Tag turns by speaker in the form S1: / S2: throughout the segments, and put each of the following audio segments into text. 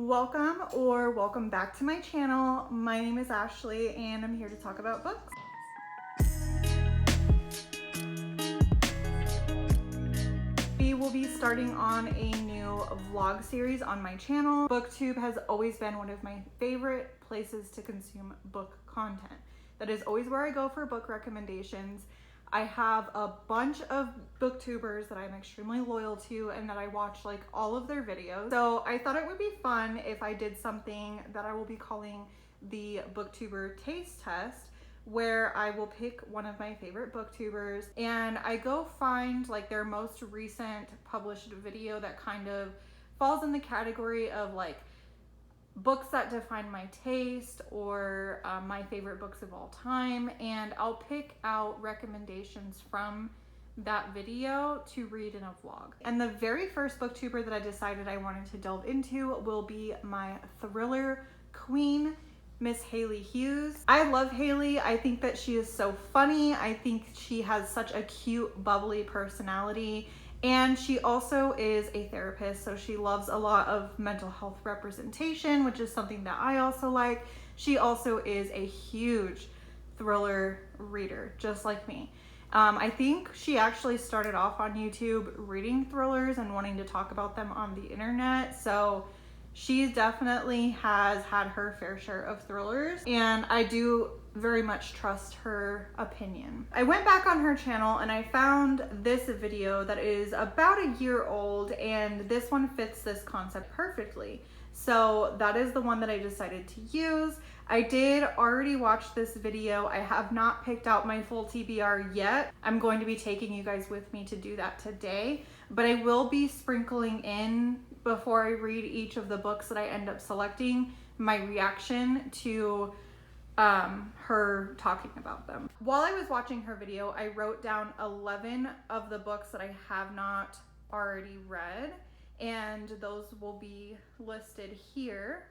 S1: Welcome or welcome back to my channel. My name is Ashley and I'm here to talk about books. We will be starting on a new vlog series on my channel. BookTube has always been one of my favorite places to consume book content. That is always where I go for book recommendations. I have a bunch of booktubers that I'm extremely loyal to and that I watch like all of their videos. So I thought it would be fun if I did something that I will be calling the booktuber taste test, where I will pick one of my favorite booktubers and I go find like their most recent published video that kind of falls in the category of like books that define my taste or my favorite books of all time, and I'll pick out recommendations from that video to read in a vlog. And the very first booktuber that I decided I wanted to delve into will be my thriller queen, Miss Hailey Hughes. I love Hailey. I think that she is so funny. I think she has such a cute, bubbly personality. And she also is a therapist, so she loves a lot of mental health representation, which is something that I also like. She also is a huge thriller reader, just like me. I think she actually started off on YouTube reading thrillers and wanting to talk about them on the internet. So she definitely has had her fair share of thrillers, and I do very much trust her opinion. I went back on her channel and I found this video that is about a year old, and this one fits this concept perfectly. So that is the one that I decided to use. I did already watch this video. I have not picked out my full TBR yet. I'm going to be taking you guys with me to do that today, but I will be sprinkling in, before I read each of the books that I end up selecting, my reaction to her talking about them. While I was watching her video, I wrote down 11 of the books that I have not already read, and those will be listed here.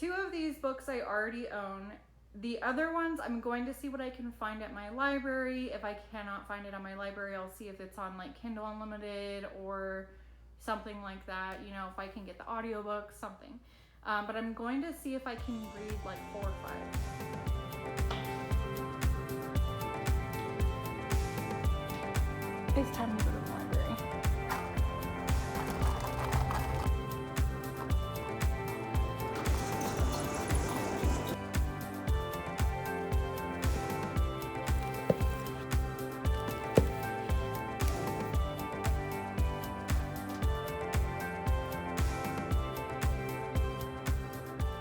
S1: 2 of these books I already own. The other ones, I'm going to see what I can find at my library. If I cannot find it on my library, I'll see if it's on like Kindle Unlimited or something like that. You know, if I can get the audiobook, something. But I'm going to see if I can read like 4 or 5. It's time to go to the library.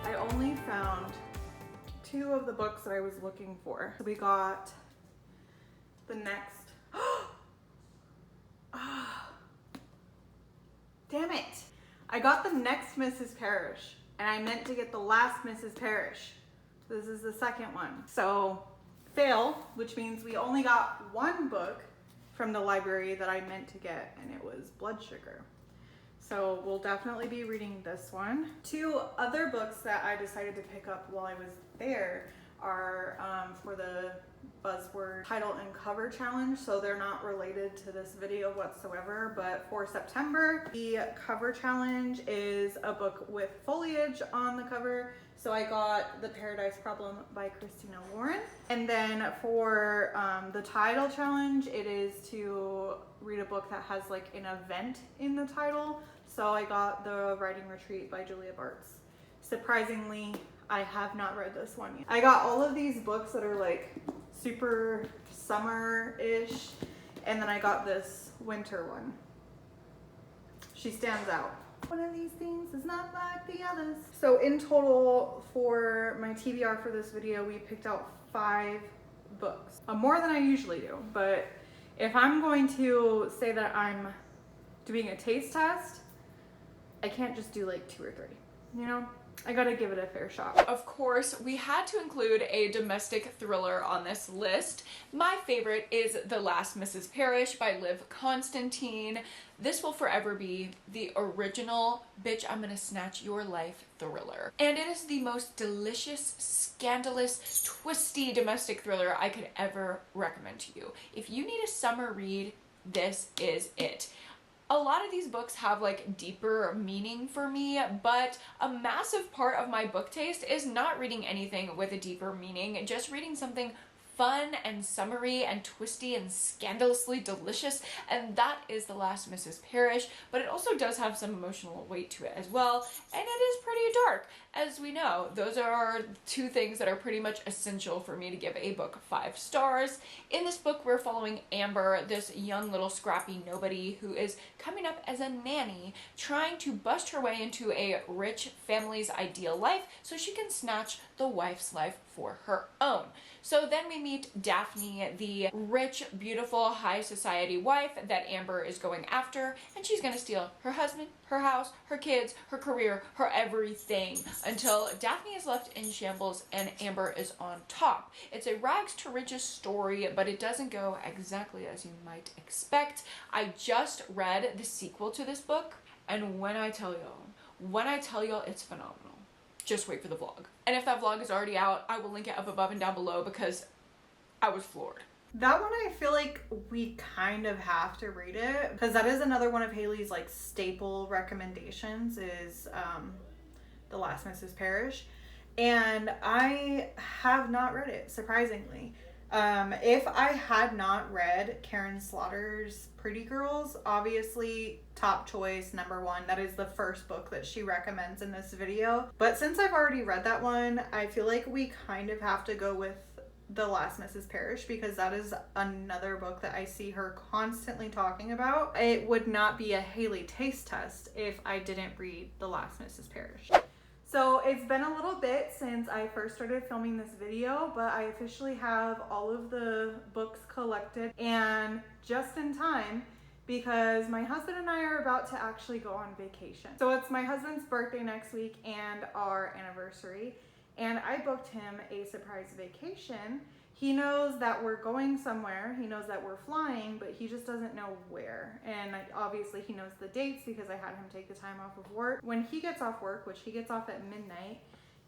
S1: I only found 2 of the books that I was looking for. So we got the next. Damn it! I got the next Mrs. Parrish, and I meant to get the last Mrs. Parrish. This is the second one. So, fail, which means we only got 1 book from the library that I meant to get, and it was Blood Sugar. So we'll definitely be reading this one. 2 other books that I decided to pick up while I was there are for the Buzzword title and cover challenge, so they're not related to this video whatsoever. But for September, the cover challenge is a book with foliage on the cover, so I got The Paradise Problem by Christina Lauren. And then for the title challenge, it is to read a book that has like an event in the title, so I got The Writing Retreat by Julia Bartz. Surprisingly, I have not read this one yet. I got all of these books that are like super summer-ish, and then I got this winter one. She stands out. One of these things is not like the others. So in total, for my TBR for this video, we picked out 5 books. More than I usually do, but if I'm going to say that I'm doing a taste test, I can't just do like 2 or 3, you know? I gotta give it a fair shot.
S2: Of course, we had to include a domestic thriller on this list. My favorite is The Last Mrs. Parrish by Liv Constantine. This will forever be the original bitch I'm gonna snatch your life thriller. And it is the most delicious, scandalous, twisty domestic thriller I could ever recommend to you. If you need a summer read, this is it. A lot of these books have like deeper meaning for me, but a massive part of my book taste is not reading anything with a deeper meaning, just reading something fun and summery and twisty and scandalously delicious, and that is The Last Mrs. Parrish, but it also does have some emotional weight to it as well, and it is pretty dark. As we know, those are two things that are pretty much essential for me to give a book 5 stars. In this book, we're following Amber, this young little scrappy nobody who is coming up as a nanny, trying to bust her way into a rich family's ideal life so she can snatch the wife's life for her own. So then we meet Daphne, the rich, beautiful, high society wife that Amber is going after, and she's gonna steal her husband, her house, her kids, her career, her everything, until Daphne is left in shambles and Amber is on top. It's a rags to riches story, but it doesn't go exactly as you might expect. I just read the sequel to this book, and when I tell y'all it's phenomenal. Just wait for the vlog. And if that vlog is already out, I will link it up above and down below because I was floored.
S1: That one, I feel like we kind of have to read it because that is another one of Hailey's like staple recommendations is The Last Mrs. Parrish. And I have not read it, surprisingly. If I had not read Karen Slaughter's Pretty Girls, obviously top choice, number 1. That is the first book that she recommends in this video. But since I've already read that one, I feel like we kind of have to go with The Last Mrs. Parrish because that is another book that I see her constantly talking about. It would not be a Hailey taste test if I didn't read The Last Mrs. Parrish. So it's been a little bit since I first started filming this video, but I officially have all of the books collected and just in time because my husband and I are about to actually go on vacation. So it's my husband's birthday next week and our anniversary, and I booked him a surprise vacation. He knows that we're going somewhere, he knows that we're flying, but he just doesn't know where. And obviously he knows the dates because I had him take the time off of work. When he gets off work, which he gets off at midnight,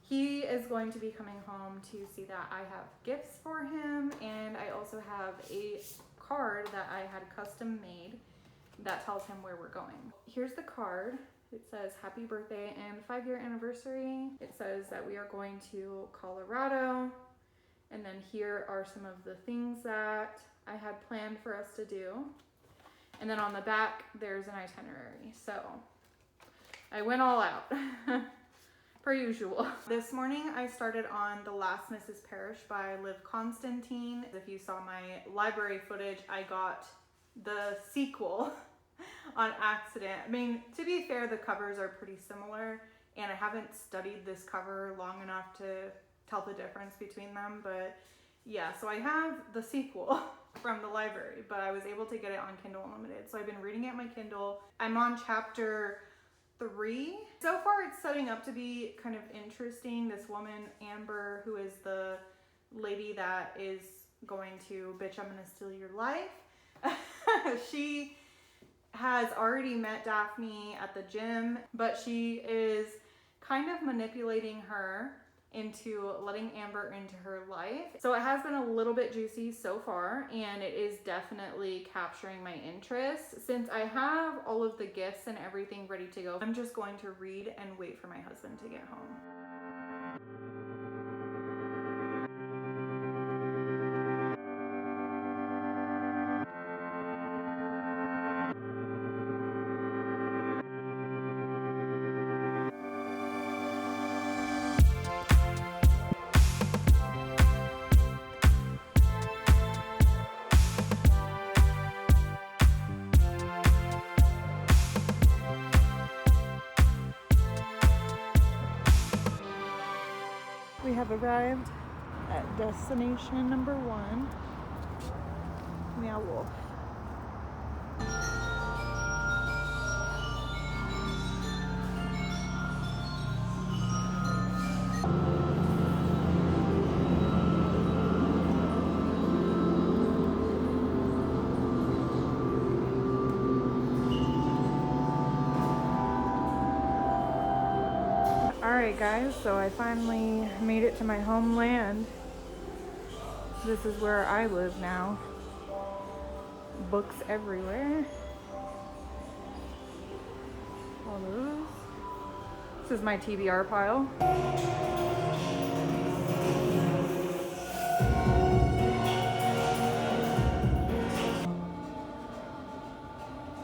S1: he is going to be coming home to see that I have gifts for him, and I also have a card that I had custom made that tells him where we're going. Here's the card. It says happy birthday and 5-year anniversary. It says that we are going to Colorado. And then here are some of the things that I had planned for us to do. And then on the back, there's an itinerary. So I went all out, per usual. This morning, I started on The Last Mrs. Parrish by Liv Constantine. If you saw my library footage, I got the sequel on accident. I mean, to be fair, the covers are pretty similar, and I haven't studied this cover long enough to tell the difference between them, but yeah, so I have the sequel from the library, but I was able to get it on Kindle Unlimited, so I've been reading it on my Kindle. I'm on chapter 3. So far it's setting up to be kind of interesting. This woman, Amber, who is the lady that is going to, bitch, I'm gonna steal your life. She has already met Daphne at the gym, but she is kind of manipulating her into letting Amber into her life. So it has been a little bit juicy so far, and it is definitely capturing my interest. Since I have all of the gifts and everything ready to go, I'm just going to read and wait for my husband to get home. We have arrived at destination number 1, Meow Wolf. Alright guys, so I finally made it to my homeland. This is where I live now. Books everywhere. All those. This is my TBR pile.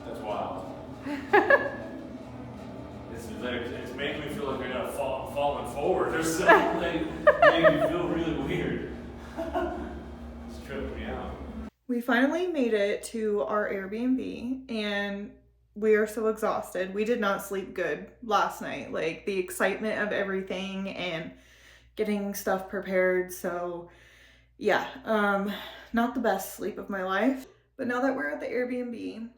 S3: That's wild. It's making me feel like I'm not falling forward or something. Making me feel really weird. It's tripping me out.
S1: We finally made it to our Airbnb and we are so exhausted. We did not sleep good last night. Like the excitement of everything and getting stuff prepared. So yeah, not the best sleep of my life. But now that we're at the Airbnb,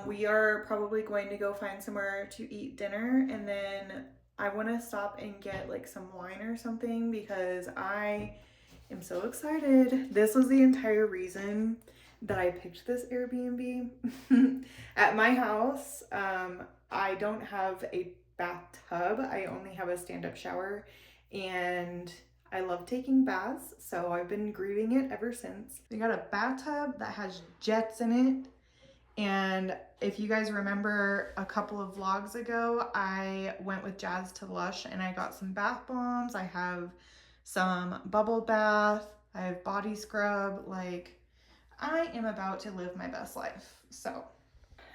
S1: we are probably going to go find somewhere to eat dinner, and then I want to stop and get like some wine or something because I am so excited. This was the entire reason that I picked this Airbnb. At my house, I don't have a bathtub. I only have a stand-up shower, and I love taking baths, so I've been grieving it ever since. We got a bathtub that has jets in it. And if you guys remember a couple of vlogs ago, I went with Jazz to Lush and I got some bath bombs. I have some bubble bath. I have body scrub. Like, I am about to live my best life. So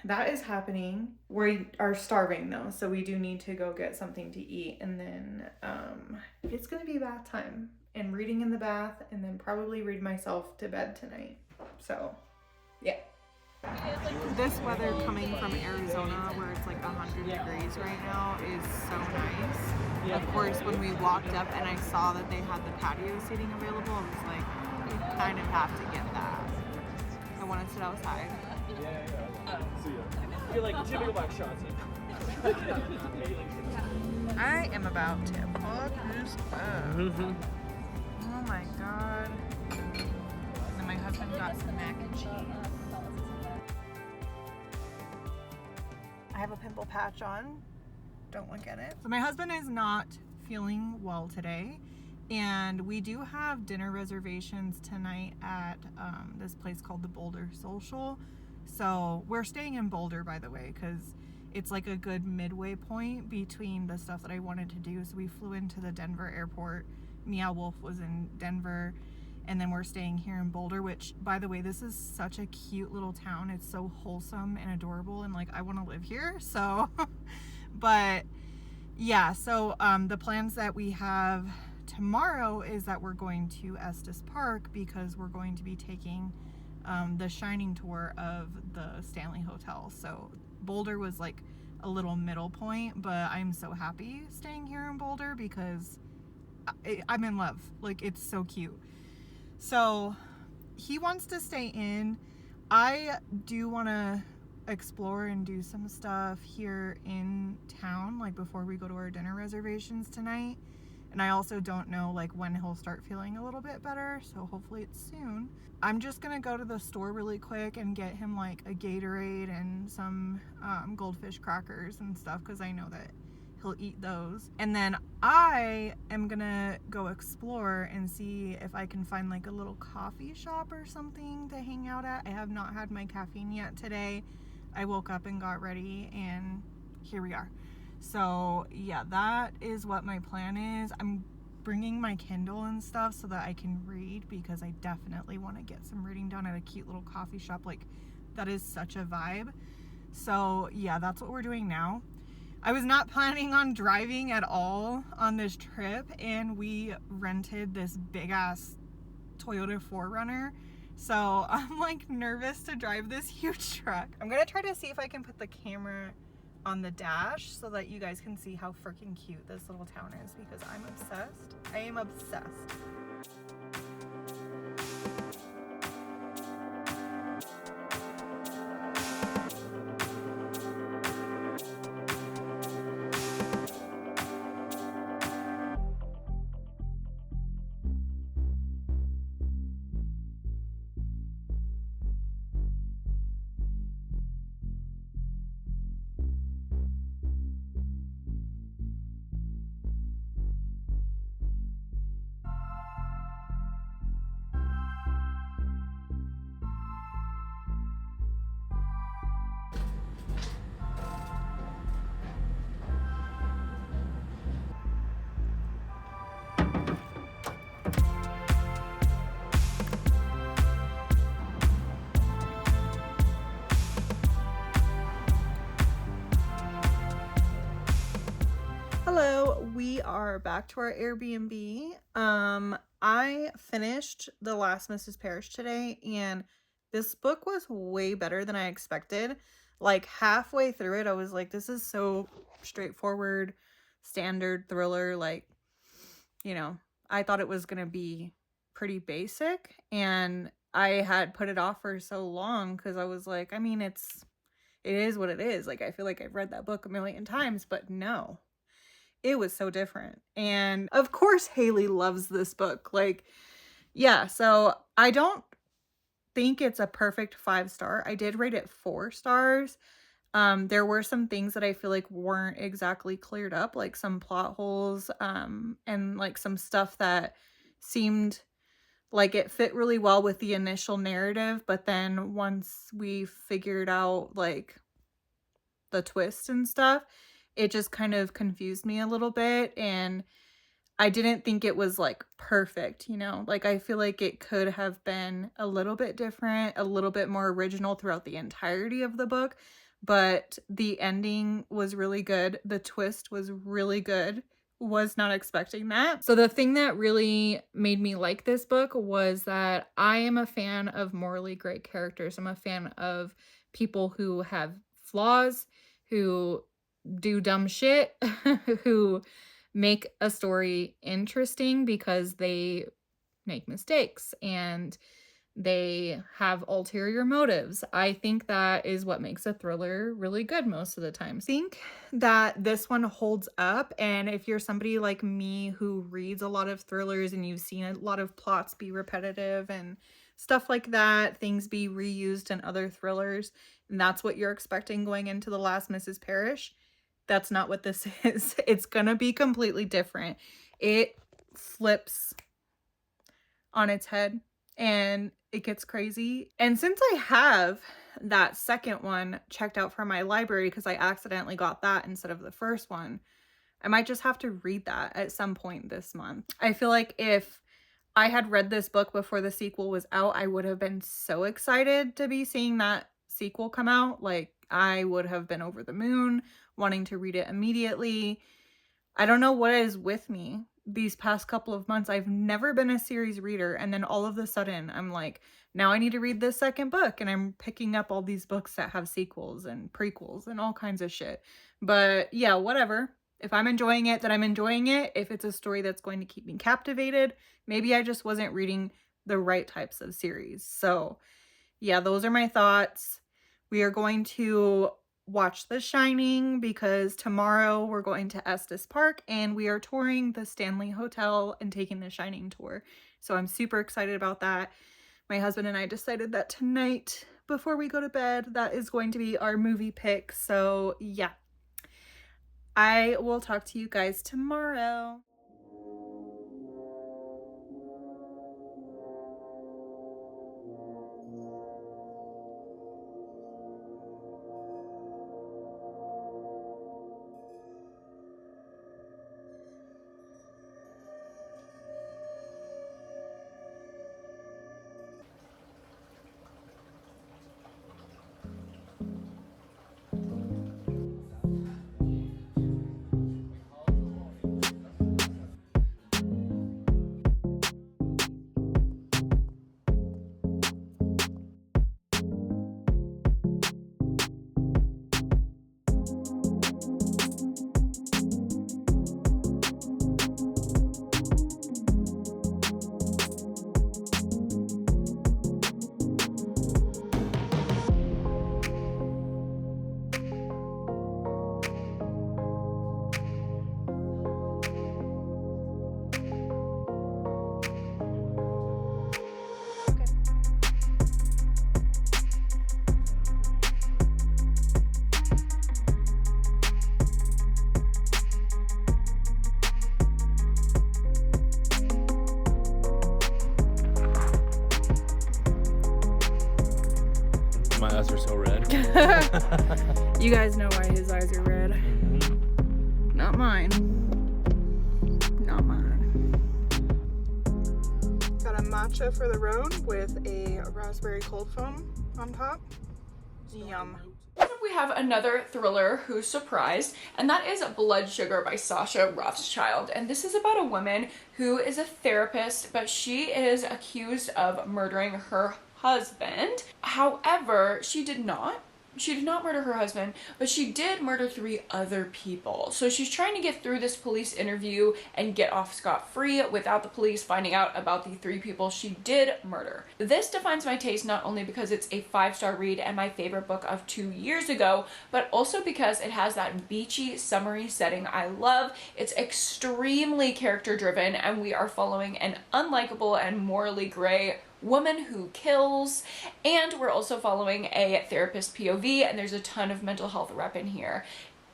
S1: that is happening. We are starving though, so we do need to go get something to eat. And then it's gonna be bath time and reading in the bath, and then probably read myself to bed tonight. So yeah. This weather coming from Arizona where it's like 100 degrees right now is so nice. Of course, when we walked up and I saw that they had the patio seating available, I was like, you kind of have to get that. I want to sit outside.
S4: You're like typical back shots.
S1: I am about to fuck this up. Oh my god. And then my husband got some mac and cheese. I have a pimple patch on. Don't look at it. So my husband is not feeling well today, and we do have dinner reservations tonight at this place called the Boulder Social. So we're staying in Boulder, by the way, because it's like a good midway point between the stuff that I wanted to do. So we flew into the Denver airport. Meow Wolf was in Denver. And then we're staying here in Boulder, which, by the way, this is such a cute little town. It's so wholesome and adorable, and like I want to live here. So, but yeah, so the plans that we have tomorrow is that we're going to Estes Park because we're going to be taking the Shining tour of the Stanley Hotel. So Boulder was like a little middle point, but I'm so happy staying here in Boulder because I'm in love. Like, it's so cute. So he wants to stay in. I do want to explore and do some stuff here in town, like before we go to our dinner reservations tonight. And I also don't know like when he'll start feeling a little bit better, so hopefully it's soon. I'm just gonna go to the store really quick and get him like a Gatorade and some goldfish crackers and stuff, because I know that he'll eat those. And then I am gonna go explore and see if I can find like a little coffee shop or something to hang out at. I have not had my caffeine yet today. I woke up and got ready and here we are. So yeah, that is what my plan is. I'm bringing my Kindle and stuff so that I can read, because I definitely want to get some reading done at a cute little coffee shop. Like, that is such a vibe. So yeah, that's what we're doing now. I was not planning on driving at all on this trip, and we rented this big ass Toyota 4Runner. So I'm like nervous to drive this huge truck. I'm gonna try to see if I can put the camera on the dash so that you guys can see how freaking cute this little town is, because I'm obsessed. I am obsessed. Hello, we are back to our Airbnb. I finished The Last Mrs. Parrish today, and this book was way better than I expected. Like halfway through it, I was like, this is so straightforward, standard thriller. Like, you know, I thought it was gonna be pretty basic, and I had put it off for so long because I was like, I mean, it is what it is. Like, I feel like I've read that book a million times, but no. It was so different. And of course, Hailey loves this book. Like, yeah, so I don't think it's a perfect 5-star. I did rate it 4 stars. There were some things that I feel like weren't exactly cleared up, like some plot holes, and like some stuff that seemed like it fit really well with the initial narrative. But then once we figured out like the twist and stuff, it just kind of confused me a little bit, and I didn't think it was like perfect, you know? Like, I feel like it could have been a little bit different, a little bit more original throughout the entirety of the book, but the ending was really good. The twist was really good. Was not expecting that. So the thing that really made me like this book was that I am a fan of morally great characters. I'm a fan of people who have flaws, who do dumb shit, who make a story interesting because they make mistakes and they have ulterior motives. I think that is what makes a thriller really good most of the time. I think that this one holds up, and if you're somebody like me who reads a lot of thrillers and you've seen a lot of plots be repetitive and stuff like that, things be reused in other thrillers, and that's what you're expecting going into The Last Mrs. Parrish, that's not what this is. It's gonna be completely different. It flips on its head and it gets crazy. And since I have that second one checked out from my library because I accidentally got that instead of the first one, I might just have to read that at some point this month. I feel like if I had read this book before the sequel was out, I would have been so excited to be seeing that sequel come out. Like, I would have been over the moon, wanting to read it immediately. I don't know what is with me these past couple of months. I've never been a series reader, and then all of a sudden I'm like, now I need to read this second book, and I'm picking up all these books that have sequels and prequels and all kinds of shit. But yeah, whatever. If I'm enjoying it, then I'm enjoying it. If it's a story that's going to keep me captivated, maybe I just wasn't reading the right types of series. So yeah, those are my thoughts. We are going to watch The Shining because tomorrow we're going to Estes Park and we are touring the Stanley Hotel and taking the Shining tour. So I'm super excited about that. My husband and I decided that tonight before we go to bed, that is going to be our movie pick. So yeah, I will talk to you guys tomorrow.
S3: My eyes are so red.
S1: You guys know why his eyes are red.
S3: Mm-hmm.
S1: Not mine. Not mine. Got a matcha for the road with a raspberry cold foam on top. Yum.
S2: What have we have another thriller who's surprised, and that is Blood Sugar by Sasha Rothschild. And this is about a woman who is a therapist, but she is accused of murdering her husband. However, she did not murder her husband, but she did murder 3 other people. So she's trying to get through this police interview and get off scot-free without the police finding out about the 3 people she did murder. This defines my taste not only because it's a 5-star read and my favorite book of 2 years ago, but also because it has that beachy, summery setting I love. It's extremely character driven, and we are following an unlikable and morally gray woman who kills, and we're also following a therapist POV, and there's a ton of mental health rep in here.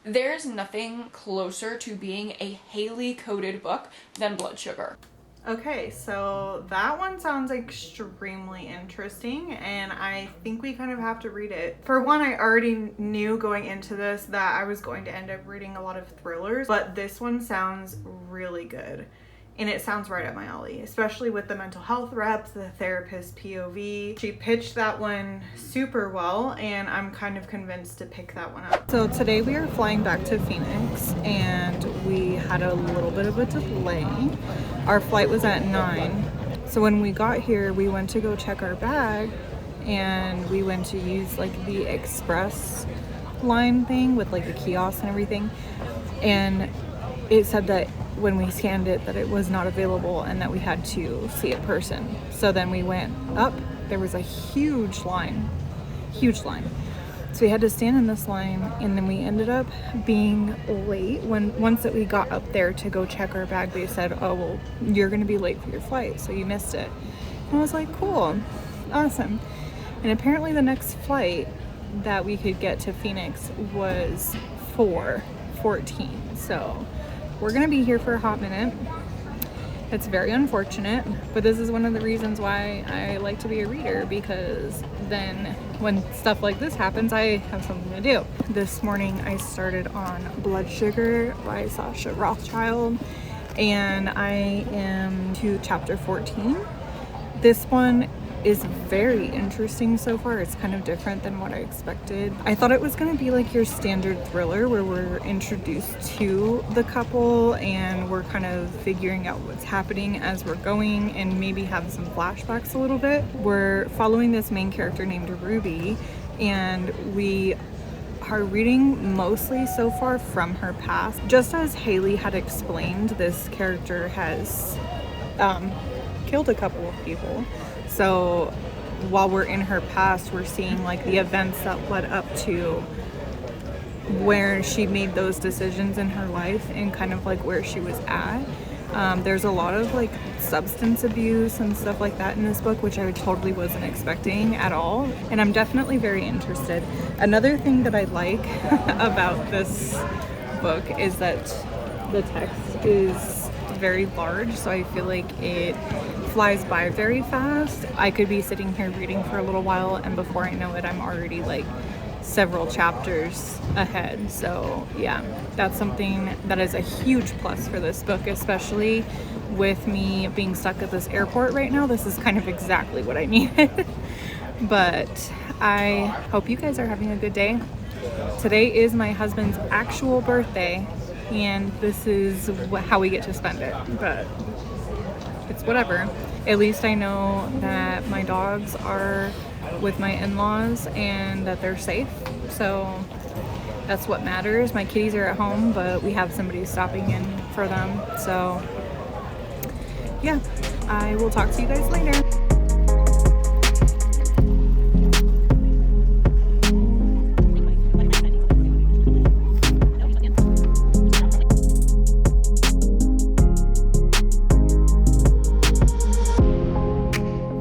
S2: There's nothing closer to being a Hailey coded book than Blood Sugar.
S1: Okay, so that one sounds extremely interesting, and I think we kind of have to read it. For one, I already knew going into this that I was going to end up reading a lot of thrillers, but this one sounds really good. And it sounds right up my alley, especially with the mental health reps, the therapist POV. She pitched that one super well, and I'm kind of convinced to pick that one up. So today we are flying back to Phoenix, and we had a little bit of a delay. Our flight was at 9. So when we got here, we went to go check our bag, and we went to use like the express line thing with like the kiosk and everything. And it said that when we scanned it that it was not available and that we had to see a person. So then we went up, there was a huge line. So we had to stand in this line, and then we ended up being late. Once that we got up there to go check our bag, they said, oh, well, you're gonna be late for your flight, so you missed it. And I was like, cool, awesome. And apparently the next flight that we could get to Phoenix was 4:14. So we're gonna be here for a hot minute. It's very unfortunate, but this is one of the reasons why I like to be a reader, because then when stuff like this happens, I have something to do. This morning I started on Blood Sugar by Sasha Rothschild, and I am to chapter 14. This one is very interesting so far. It's kind of different than what I expected. I thought it was going to be like your standard thriller where we're introduced to the couple and we're kind of figuring out what's happening as we're going, and maybe have some flashbacks a little bit. We're following this main character named Ruby, and we are reading mostly so far from her past. Just as Hailey had explained, this character has killed a couple of people. So while we're in her past, we're seeing like the events that led up to where she made those decisions in her life and kind of like where she was at. There's a lot of like substance abuse and stuff like that in this book, which I totally wasn't expecting at all. And I'm definitely very interested. Another thing that I like about this book is that the text is very large, so I feel like it flies by very fast. I could be sitting here reading for a little while, and before I know it, I'm already like several chapters ahead. So yeah, that's something that is a huge plus for this book, especially with me being stuck at this airport right now. This is kind of exactly what I needed. But I hope you guys are having a good day. Today is my husband's actual birthday, and this is how we get to spend it, but it's whatever. At least I know that my dogs are with my in-laws and that they're safe, so that's what matters. My kitties are at home, but we have somebody stopping in for them. So yeah, I will talk to you guys later.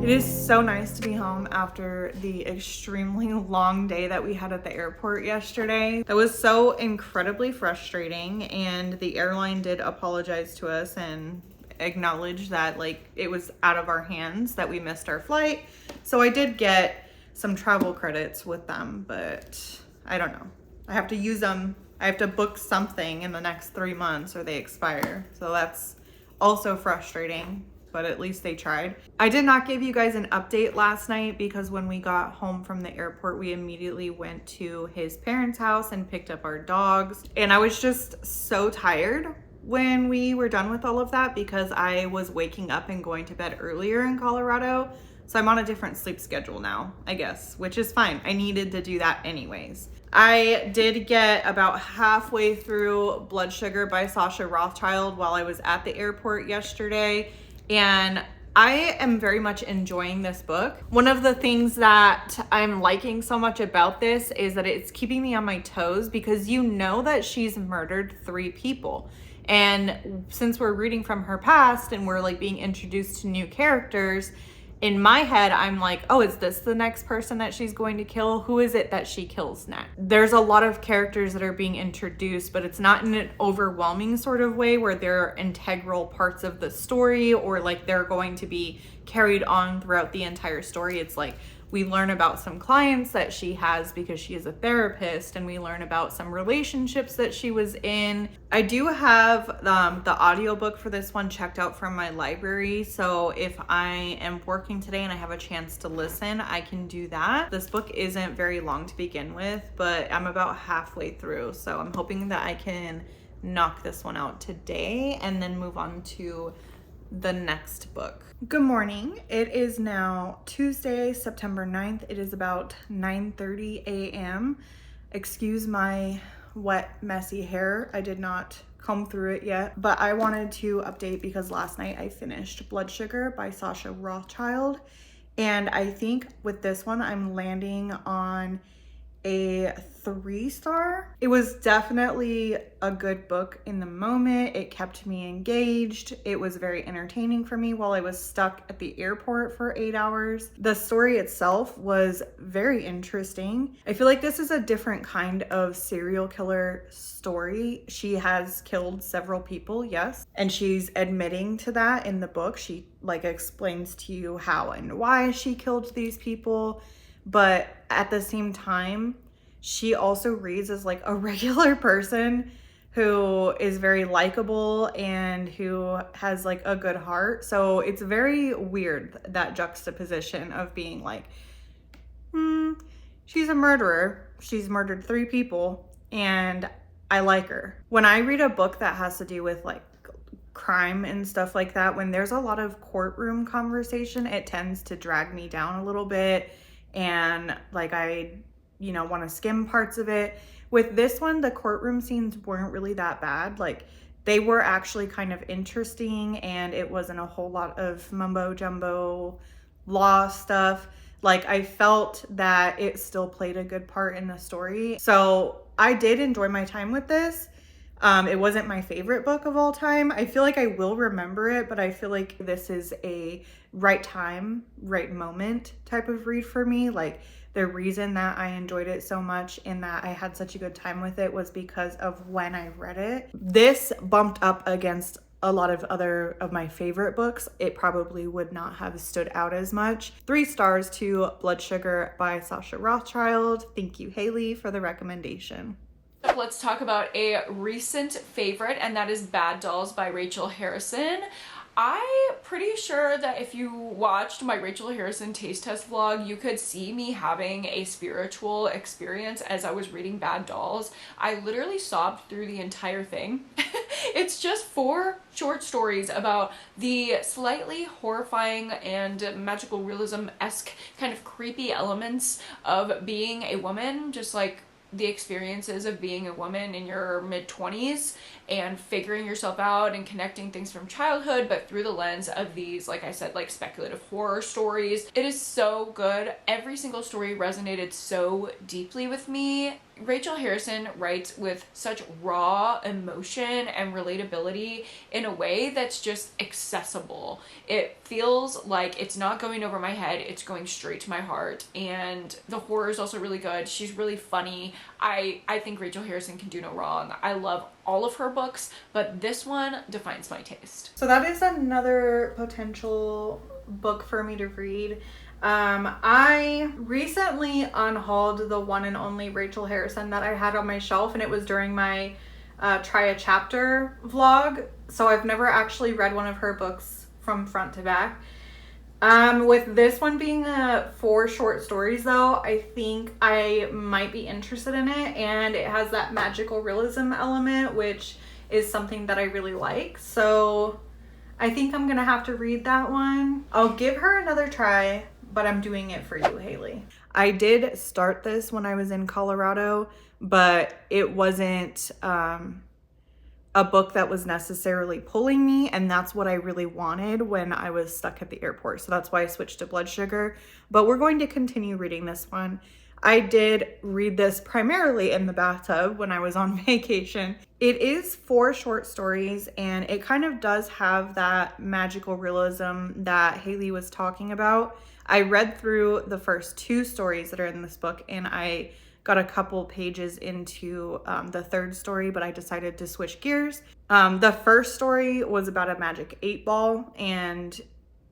S1: It is so nice to be home after the extremely long day that we had at the airport yesterday. That was so incredibly frustrating, and the airline did apologize to us and acknowledge that like it was out of our hands that we missed our flight. So I did get some travel credits with them, but I don't know. I have to use them. I have to book something in the next 3 months or they expire. So that's also frustrating. but at least they tried. I did not give you guys an update last night because when we got home from the airport, we immediately went to his parents' house and picked up our dogs. And I was just so tired when we were done with all of that because I was waking up and going to bed earlier in Colorado. So I'm on a different sleep schedule now, I guess, which is fine. I needed to do that anyways. I did get about halfway through Blood Sugar by Sasha Rothschild while I was at the airport yesterday, and I am very much enjoying this book. One of the things that I'm liking so much about this is that it's keeping me on my toes because you know that she's murdered 3 people. And since we're reading from her past and we're like being introduced to new characters, in my head, I'm like, oh, is this the next person that she's going to kill? Who is it that she kills next? There's a lot of characters that are being introduced, but it's not in an overwhelming sort of way where they're integral parts of the story or like they're going to be carried on throughout the entire story. It's like we learn about some clients that she has because she is a therapist, and we learn about some relationships that she was in. I do have the audiobook for this one checked out from my library, so if I am working today and I have a chance to listen, I can do that. This book isn't very long to begin with, but I'm about halfway through, so I'm hoping that I can knock this one out today and then move on to the next book. Good morning. It is now Tuesday, September 9th. It is about 9:30 a.m. Excuse my wet, messy hair. I did not comb through it yet, but I wanted to update because last night I finished Blood Sugar by Sasha Rothschild, and I think with this one I'm landing on a 3-star. It was definitely a good book in the moment. It kept me engaged. It was very entertaining for me while I was stuck at the airport for 8 hours. The story itself was very interesting. I feel like this is a different kind of serial killer story. She has killed several people, yes, and she's admitting to that in the book. She like explains to you how and why she killed these people. But at the same time, she also reads as like a regular person who is very likable and who has like a good heart. So it's very weird, that juxtaposition of being like, she's a murderer. She's murdered 3 people and I like her. When I read a book that has to do with like crime and stuff like that, when there's a lot of courtroom conversation, it tends to drag me down a little bit. And like I, want to skim parts of it. With this one, the courtroom scenes weren't really that bad. Like they were actually kind of interesting, and it wasn't a whole lot of mumbo jumbo law stuff. Like I felt that it still played a good part in the story. So I did enjoy my time with this. It wasn't my favorite book of all time. I feel like I will remember it, but I feel like this is a right time, right moment type of read for me. Like the reason that I enjoyed it so much and that I had such a good time with it was because of when I read it. This bumped up against a lot of other of my favorite books. It probably would not have stood out as much. 3 stars to Blood Sugar by Sasha Rothschild. Thank you, Hailey, for the recommendation.
S2: Let's talk about a recent favorite, and that is Bad Dolls by Rachel Harrison. I'm pretty sure that if you watched my Rachel Harrison taste test vlog, you could see me having a spiritual experience as I was reading Bad Dolls. I literally sobbed through the entire thing. It's just 4 short stories about the slightly horrifying and magical realism-esque kind of creepy elements of being a woman, just like the experiences of being a woman in your mid-20s and figuring yourself out and connecting things from childhood, but through the lens of these, like I said, like speculative horror stories. It is so good. Every single story resonated so deeply with me. Rachel Harrison writes with such raw emotion and relatability in a way that's just accessible. It feels like it's not going over my head, it's going straight to my heart. And the horror is also really good. She's really funny. I think Rachel Harrison can do no wrong. I love all of her books, but this one defines my taste.
S1: So that is another potential book for me to read. I recently unhauled the one and only Rachel Harrison that I had on my shelf, and it was during my try a chapter vlog. So I've never actually read one of her books from front to back. With this one being 4 short stories though, I think I might be interested in it, and it has that magical realism element, which is something that I really like. So I think I'm gonna have to read that one. I'll give her another try, but I'm doing it for you, Hailey. I did start this when I was in Colorado, but it wasn't a book that was necessarily pulling me, and that's what I really wanted when I was stuck at the airport. So that's why I switched to Blood Sugar, but we're going to continue reading this one. I did read this primarily in the bathtub when I was on vacation. It is 4 short stories, and it kind of does have that magical realism that Hailey was talking about. I read through the first 2 stories that are in this book, and I got a couple pages into the 3rd story, but I decided to switch gears. The first story was about a magic 8-ball, and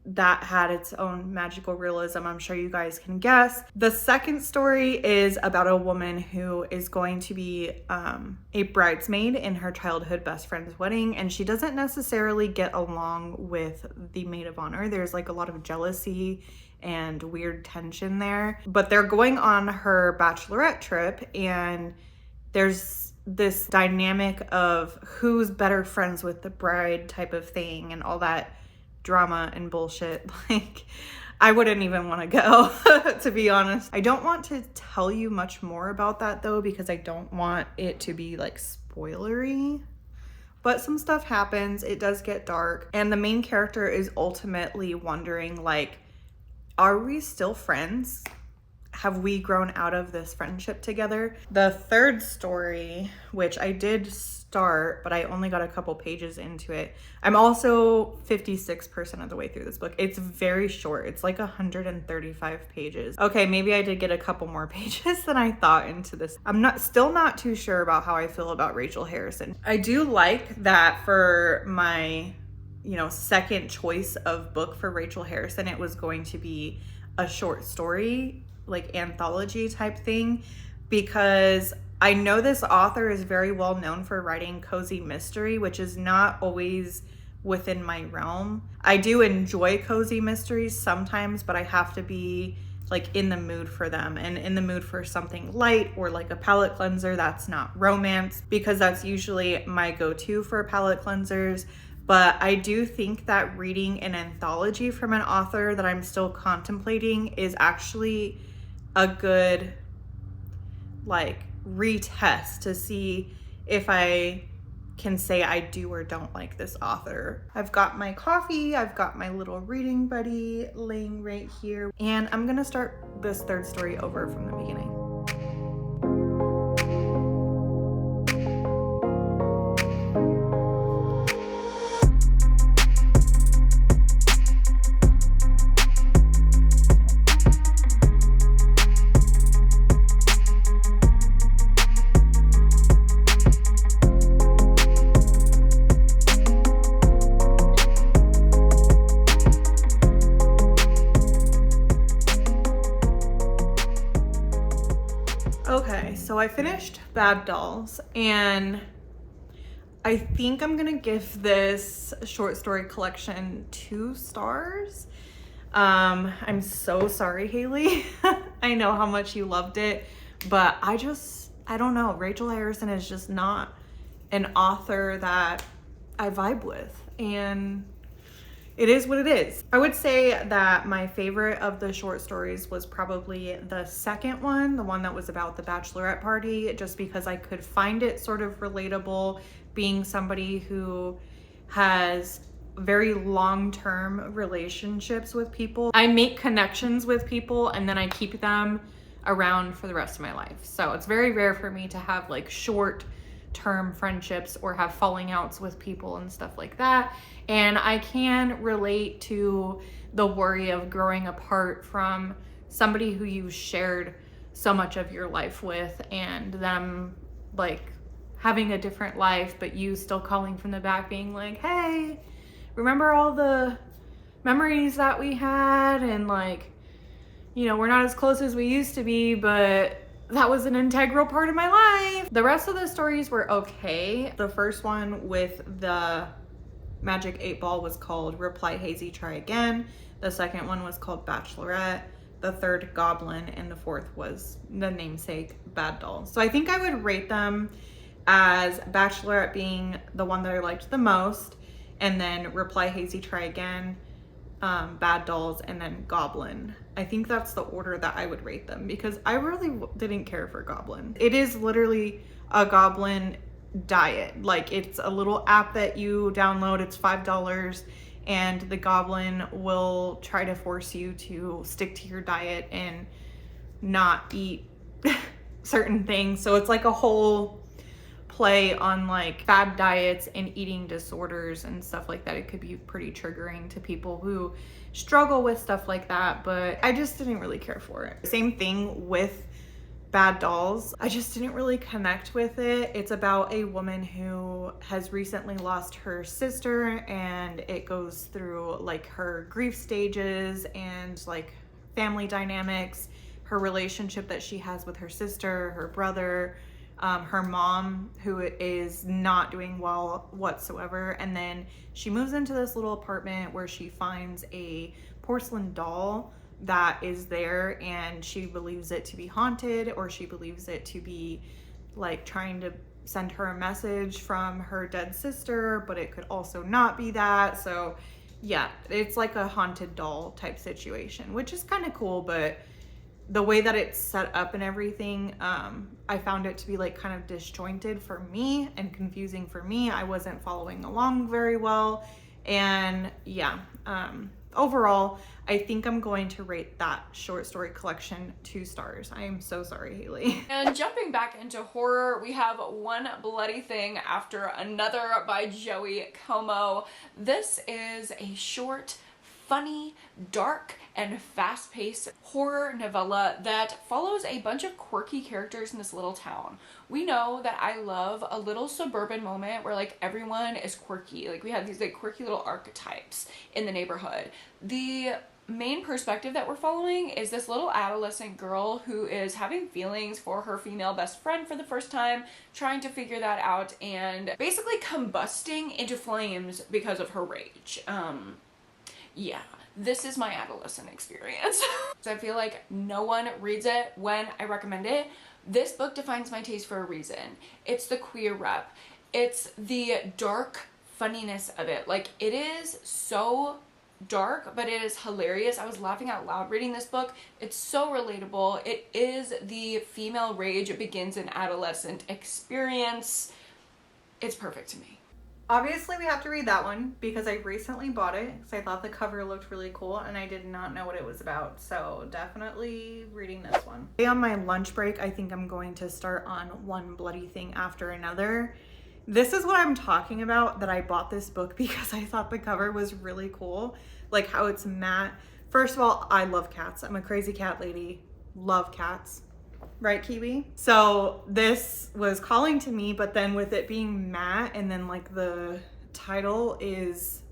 S1: that had its own magical realism, I'm sure you guys can guess. The second story is about a woman who is going to be a bridesmaid in her childhood best friend's wedding, and she doesn't necessarily get along with the maid of honor. There's like a lot of jealousy and weird tension there, but they're going on her bachelorette trip, and there's this dynamic of who's better friends with the bride type of thing and all that drama and bullshit. Like, I wouldn't even want to go, to be honest. I don't want to tell you much more about that though, because I don't want it to be like spoilery. But some stuff happens, it does get dark, and the main character is ultimately wondering, like, are we still friends? Have we grown out of this friendship together? The 3rd story, which I did start, but I only got a couple pages into it. I'm also 56% of the way through this book. It's very short. It's like 135 pages. Okay, maybe I did get a couple more pages than I thought into this. I'm still not too sure about how I feel about Rachel Harrison. I do like that for my, second choice of book for Rachel Harrison, it was going to be a short story, like anthology type thing, because I know this author is very well known for writing cozy mystery, which is not always within my realm. I do enjoy cozy mysteries sometimes, but I have to be like in the mood for them, and in the mood for something light or like a palate cleanser that's not romance, because that's usually my go-to for palate cleansers. But I do think that reading an anthology from an author that I'm still contemplating is actually a good like retest to see if I can say I do or don't like this author. I've got my coffee, I've got my little reading buddy laying right here, and I'm gonna start this 3rd story over from the beginning. Okay, so I finished Bad Dolls, and I think I'm gonna give this short story collection 2 stars. I'm so sorry, Hailey. I know how much you loved it, but I don't know. Rachel Harrison is just not an author that I vibe with, and it is what it is. I would say that my favorite of the short stories was probably the second one, the one that was about the bachelorette party, just because I could find it sort of relatable, being somebody who has very long-term relationships with people. I make connections with people and then I keep them around for the rest of my life. So it's very rare for me to have like short-term friendships or have falling outs with people and stuff like that. And I can relate to the worry of growing apart from somebody who you shared so much of your life with, and them like having a different life, but you still calling from the back being like, hey, remember all the memories that we had? And like, we're not as close as we used to be, but that was an integral part of my life. The rest of the stories were okay. The first one with the Magic 8 Ball was called Reply Hazy, Try Again. The second one was called Bachelorette. The third, Goblin. And the fourth was the namesake, Bad Dolls. So I think I would rate them as Bachelorette being the one that I liked the most, and then Reply Hazy, Try Again, Bad Dolls, and then Goblin. I think that's the order that I would rate them, because I really didn't care for Goblin. It is literally a Goblin diet. Like, it's a little app that you download. It's $5, and the Goblin will try to force you to stick to your diet and not eat certain things. So it's like a whole play on like fad diets and eating disorders and stuff like that. It could be pretty triggering to people who struggle with stuff like that, but I just didn't really care for it. Same thing with Bad Dolls. I just didn't really connect with it. It's about a woman who has recently lost her sister, and it goes through like her grief stages and like family dynamics, her relationship that she has with her sister, her brother, her mom, who is not doing well whatsoever. And then she moves into this little apartment where she finds a porcelain doll that is there, and she believes it to be haunted, or she believes it to be like trying to send her a message from her dead sister, but it could also not be that. So yeah, it's like a haunted doll type situation, which is kind of cool, but the way that it's set up and everything, I found it to be like kind of disjointed for me and confusing for me. I wasn't following along very well. And yeah, overall, I think I'm going to rate that short story collection 2 stars. I am so sorry, Hailey.
S2: And jumping back into horror, we have One Bloody Thing After Another by Joey Como. This is a short, funny, dark, and fast-paced horror novella that follows a bunch of quirky characters in this little town. We know that I love a little suburban moment where like everyone is quirky. Like we have these like quirky little archetypes in the neighborhood. The main perspective that we're following is this little adolescent girl who is having feelings for her female best friend for the first time, trying to figure that out, and basically combusting into flames because of her rage. Yeah, this is my adolescent experience. So I feel like no one reads it when I recommend it. This book defines my taste for a reason. It's the queer rep. It's the dark funniness of it. Like, it is so dark, but it is hilarious. I was laughing out loud reading this book. It's so relatable. It is the female rage. It begins an adolescent experience. It's perfect to me.
S1: Obviously, we have to read that one because I recently bought it because I thought the cover looked really cool and I did not know what it was about. So definitely reading this one. On my lunch break, I think I'm going to start on One Bloody Thing After Another. This is what I'm talking about, that I bought this book because I thought the cover was really cool. Like how it's matte. First of all, I love cats. I'm a crazy cat lady. Love cats. Right, Kiwi? So this was calling to me, but then with it being matte and then like the title is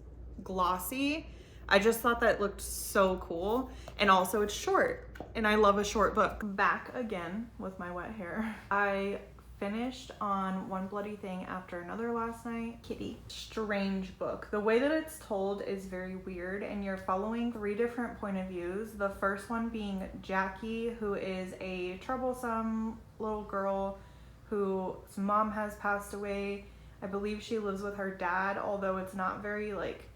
S1: glossy, I just thought that looked so cool. And also it's short, and I love a short book. Back again with my wet hair. I finished on One Bloody Thing After Another last night. Kitty. Strange book. The way that it's told is very weird, and you're following 3 different point of views. The first one being Jackie, who is a troublesome little girl whose mom has passed away. I believe she lives with her dad, although it's not very like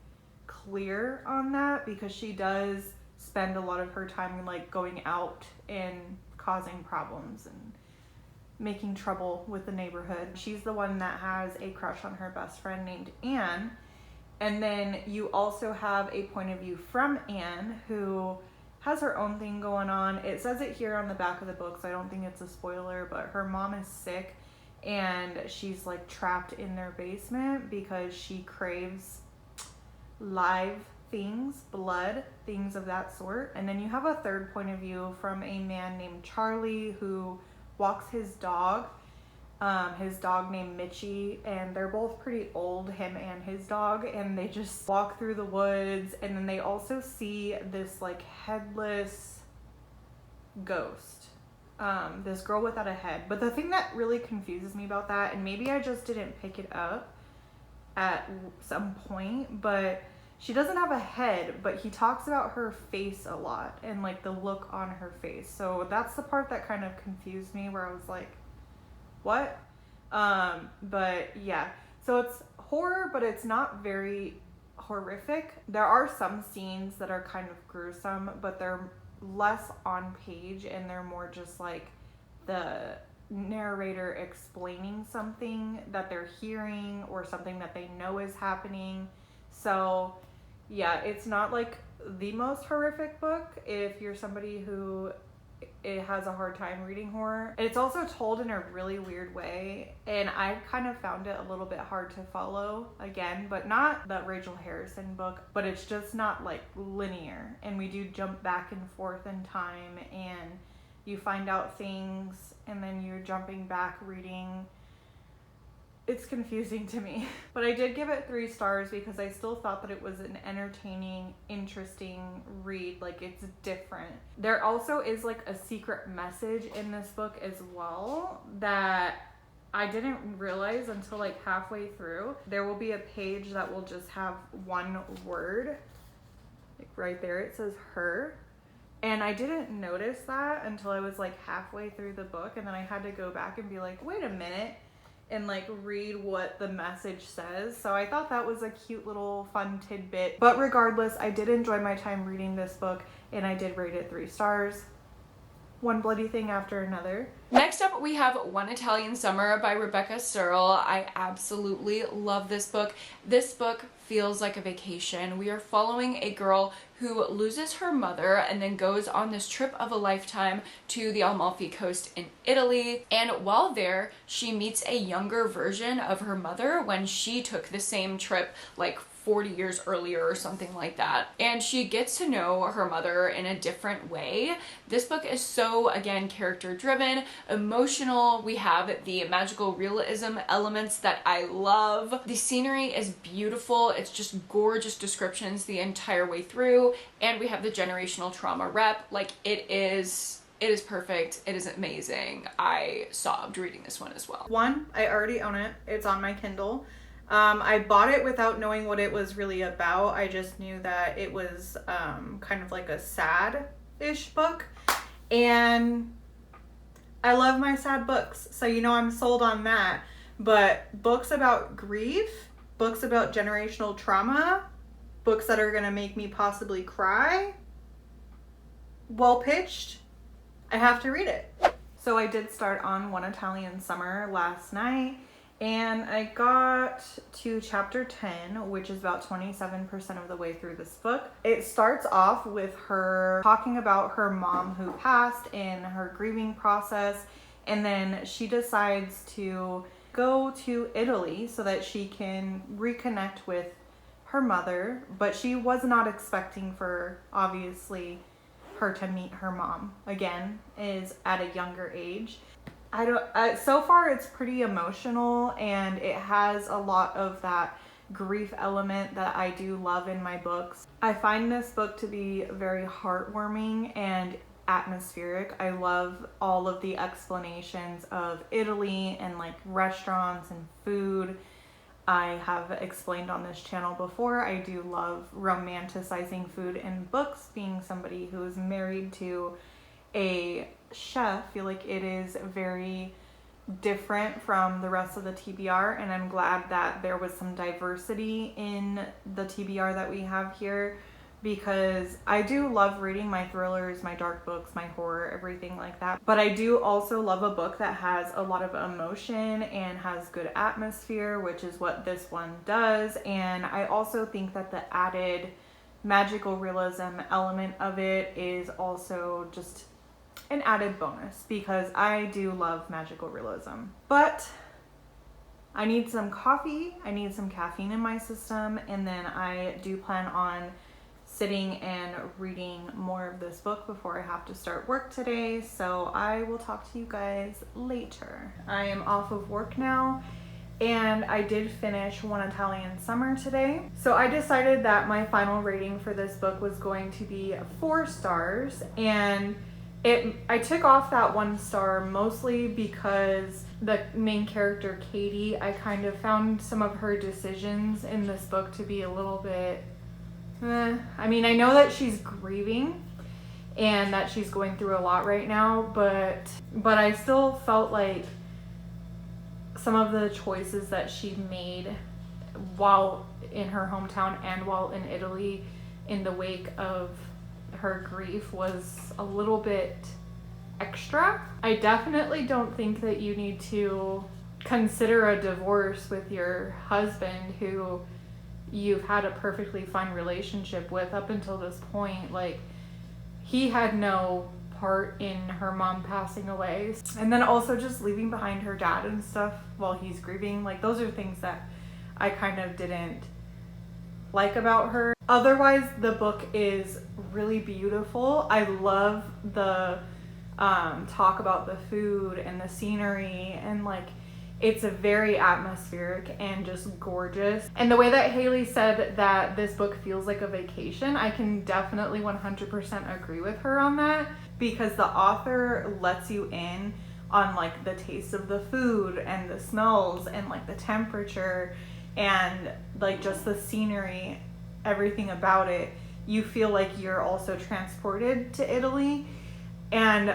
S1: clear on that, because she does spend a lot of her time like going out and causing problems and making trouble with the neighborhood. She's the one that has a crush on her best friend named Anne. And then you also have a point of view from Anne, who has her own thing going on. It says it here on the back of the book, so I don't think it's a spoiler, but her mom is sick and she's like trapped in their basement because she craves live things, blood, things of that sort. And then you have a third point of view from a man named Charlie who walks his dog named Mitchie, and they're both pretty old, him and his dog, and they just walk through the woods. And then they also see this like headless ghost, this girl without a head. But the thing that really confuses me about that, and maybe I just didn't pick it up, at some point, but she doesn't have a head, but he talks about her face a lot and like the look on her face. So that's the part that kind of confused me, where I was like, what? But yeah, so it's horror, but it's not very horrific. There are some scenes that are kind of gruesome, but they're less on page and they're more just like the narrator explaining something that they're hearing or something that they know is happening. So yeah, it's not like the most horrific book if you're somebody who it has a hard time reading horror. It's also told in a really weird way, and I kind of found it a little bit hard to follow again, but not the Rachel Harrison book, but it's just not like linear, and we do jump back and forth in time, and you find out things and then you're jumping back reading. It's confusing to me, but I did give it 3 stars because I still thought that it was an entertaining, interesting read. Like, it's different. There also is like a secret message in this book as well that I didn't realize until like halfway through. There will be a page that will just have one word, like right there it says her, and I didn't notice that until I was like halfway through the book, and then I had to go back and be like, wait a minute, and like read what the message says. So I thought that was a cute little fun tidbit. But regardless, I did enjoy my time reading this book, and I did rate it 3 stars. One bloody thing after another.
S2: Next up, we have One Italian Summer by Rebecca Searle. I absolutely love this book. This book feels like a vacation. We are following a girl who loses her mother and then goes on this trip of a lifetime to the Amalfi Coast in Italy. And while there, she meets a younger version of her mother when she took the same trip like 40 years earlier or something like that. And she gets to know her mother in a different way. This book is so, again, character driven, emotional. We have the magical realism elements that I love. The scenery is beautiful. It's just gorgeous descriptions the entire way through. And we have the generational trauma rep. Like, it is perfect. It is amazing. I sobbed reading this one as well.
S1: One, I already own it. It's on my Kindle. I bought it without knowing what it was really about. I just knew that it was kind of like a sad-ish book. And I love my sad books, so you know I'm sold on that. But books about grief, books about generational trauma, books that are going to make me possibly cry, well pitched. I have to read it. So I did start on One Italian Summer last night. And I got to chapter 10, which is about 27% of the way through this book. It starts off with her talking about her mom who passed and her grieving process. And then she decides to go to Italy so that she can reconnect with her mother. But she was not expecting for, obviously, her to meet her mom again, is at a younger age. So far it's pretty emotional, and it has a lot of that grief element that I do love in my books. I find this book to be very heartwarming and atmospheric. I love all of the explanations of Italy and like restaurants and food. I have explained on this channel before, I do love romanticizing food in books. Being somebody who is married to a chef, I feel like it is very different from the rest of the TBR, and I'm glad that there was some diversity in the TBR that we have here, because I do love reading my thrillers, my dark books, my horror, everything like that. But I do also love a book that has a lot of emotion and has good atmosphere, which is what this one does. And I also think that the added magical realism element of it is also just an added bonus, because I do love magical realism. But I need some coffee, I need some caffeine in my system, and then I do plan on sitting and reading more of this book before I have to start work today. So I will talk to you guys later. I am off of work now, and I did finish One Italian Summer today. So I decided that my final rating for this book was going to be 4 stars, and I took off that 1 star mostly because the main character, Katie, I kind of found some of her decisions in this book to be a little bit, I mean, I know that she's grieving and that she's going through a lot right now, but I still felt like some of the choices that she made while in her hometown and while in Italy in the wake of her grief was a little bit extra. I definitely don't think that you need to consider a divorce with your husband who you've had a perfectly fine relationship with up until this point. Like, he had no part in her mom passing away. And then also just leaving behind her dad and stuff while he's grieving. Like, those are things that I kind of didn't like about her. Otherwise, the book is really beautiful. I love the talk about the food and the scenery, and like, it's a very atmospheric and just gorgeous. And the way that Hailey said that this book feels like a vacation, I can definitely 100% agree with her on that, because the author lets you in on like the taste of the food and the smells and like the temperature and like just the scenery, everything about it. You feel like you're also transported to Italy. And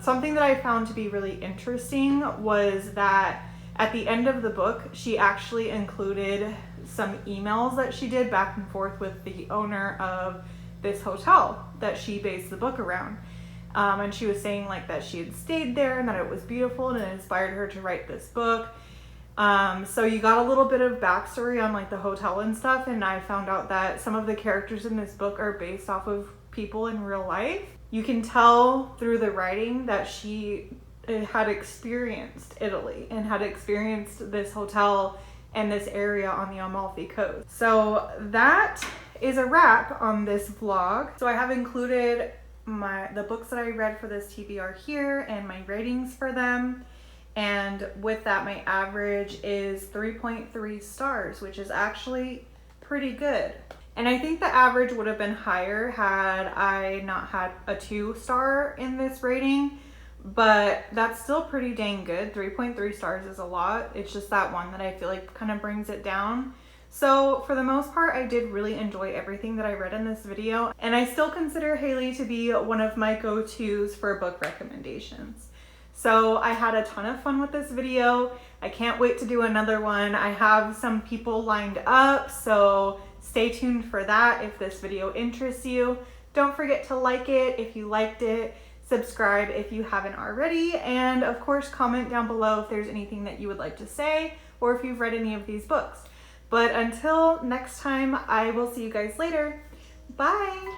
S1: something that I found to be really interesting was that at the end of the book, she actually included some emails that she did back and forth with the owner of this hotel that she based the book around. And she was saying like that she had stayed there and that it was beautiful and it inspired her to write this book. So you got a little bit of backstory on like the hotel and stuff, and I found out that some of the characters in this book are based off of people in real life. You can tell through the writing that she had experienced Italy and had experienced this hotel and this area on the Amalfi Coast. So that is a wrap on this vlog. So I have included the books that I read for this TBR here and my ratings for them. And with that, my average is 3.3 stars, which is actually pretty good. And I think the average would have been higher had I not had a 2 star in this rating, but that's still pretty dang good. 3.3 stars is a lot. It's just that one that I feel like kind of brings it down. So for the most part, I did really enjoy everything that I read in this video, and I still consider Hailey to be one of my go-tos for book recommendations. So I had a ton of fun with this video. I can't wait to do another one. I have some people lined up, so stay tuned for that if this video interests you. Don't forget to like it if you liked it, subscribe if you haven't already, and of course comment down below if there's anything that you would like to say or if you've read any of these books. But until next time, I will see you guys later. Bye!